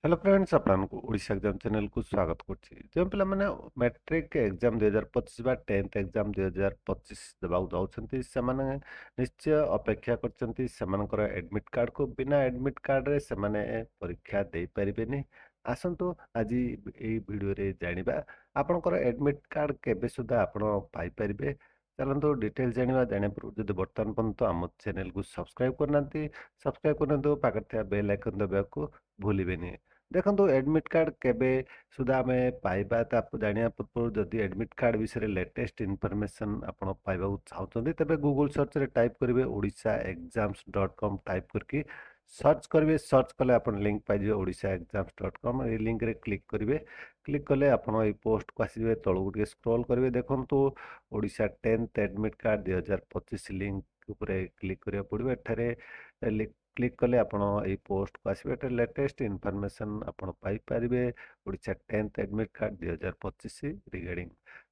Hello friends आपको Odisha exam channel को स्वागत करछि जो पिला माने मैट्रिक एग्जाम 2025 बा 10th एग्जाम 2025 देबाउ जाउछन्ती से माने निश्चय अपेक्षा करछन्ती सेमानकर एडमिट कार्ड को बिना एडमिट कार्ड रे से माने परीक्षा दे परिबेनी आसंतु आज ए वीडियो रे जानिबा आपनकर एडमिट कार्ड केबे सुधा आपण पाई परिबे चलंतु डिटेल जानिबा जाने पर जदि वर्तमान पर्यंत आम चैनल को सब्सक्राइब करनंतु पाकर बेल आइकन दबाको भूलिबेनी देखो एडमिट कार्ड केबे सुधा आम पाइबा जाना पूर्व जदि एडमिट कार्ड विषय लेटेस्ट इनफॉरमेशन आपण पाइबा चाहते तेरे गूगल सर्च रे टाइप करेंगे odishaexams.com टाइप करके सर्च करेंगे सर्च कले आप लिंक पाइबे odishaexams.com ये लिंक रे क्लिक कले आप पोस्ट को आसवे तलू टे स्क्रॉल करेंगे देखो Odisha 10th admit card 2025 link उपरे क्लिक करिया पड़िबो एठारे क्लिक कले आपण ए पोस्ट को आसबे एटा लेटेस्ट इनफॉरमेशन आपण पाई परिबे Odisha 10th admit card 2025 regarding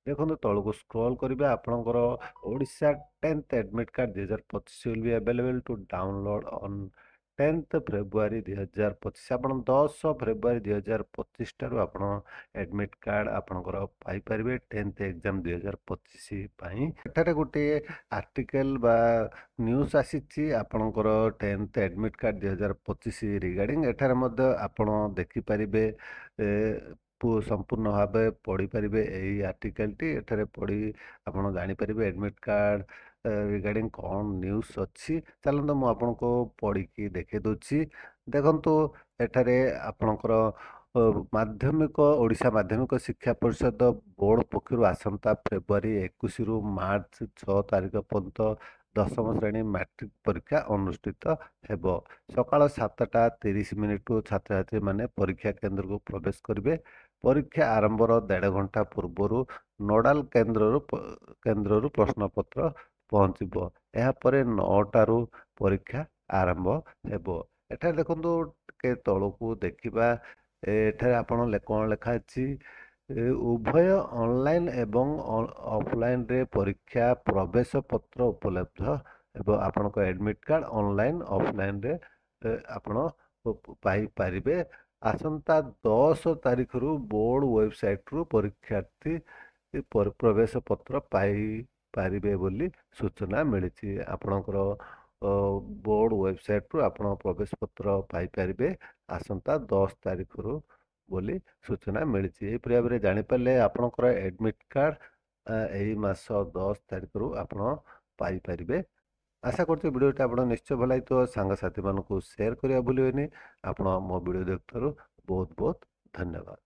देखो तलू को स्क्रॉल करिबे आपणकर Odisha 10th admit card 2025 will be available to download on 10th February 2025 आपण 10 फेब्रुआरी 2025 ठारू आपण एडमिट कार्ड आपणकर पाई परिबे 10th एग्जाम 2025 पई एठारे गोटे आर्टिकल बा न्यूज आसी आपणकर 10th एडमिट कार्ड 2025 रिगार्डिंग एठारे मध्य आपण देखि परिबे संपूर्ण भाव पढ़ी पारे यही आर्टिकल टी एठारे पढ़ी आपण जानी पारे एडमिट कार्ड रिगार्डिंग कौन न्यूज अच्छी चलते मुझे आपको पढ़ी देखे दूसरी देखु एठारे आपणकर माध्यमिक ओडिशा माध्यमिक शिक्षा परिषद बोर्ड पक्षर आसंता फेब्रुआरी 21 रु मार्च 6 तारिख पर्यंत दशम श्रेणी मैट्रिक परीक्षा अनुष्ठित हेब सकाल 7:30 छात्र छात्री माने परीक्षा केंद्र को प्रवेश करेंगे परीक्षा आरंभर 1.5 घंटा पूर्व नोडाल केन्द्र प्रश्नपत्र पहुँचब यापर 9टारू परीक्षा आरंभ हेब एठार देखो टे तलू देखा एठारे आपण कौन लिखाई उभय ऑनलाइन एवं ऑफलाइन रे परीक्षा प्रवेश पत्र उपलब्ध एवं आपण एडमिट कार्ड ऑनलाइन ऑफलाइन रे आपण पाई पारिबे आसंता 10 तारिख रु बोर्ड वेबसाइट रु परीक्षार्थी प्रवेश पत्र पाई पारिबे बोली सूचना मिली आपणकर बोर्ड वेबसाइट रु आपण प्रवेश पत्र पाई पारिबे आसंता 10 तारिख रु बोली सूचना मिली भाव में जानीपारे आपणकर एडमिट कार्ड यही मास 10 तारिख रु आप पाई पारिबे आशा करते वीडियोटी आप निश्चय भल लगी सांगसाथी मानक शेयर करने भूलें आप मो वीडियो देखु बहुत बहुत धन्यवाद।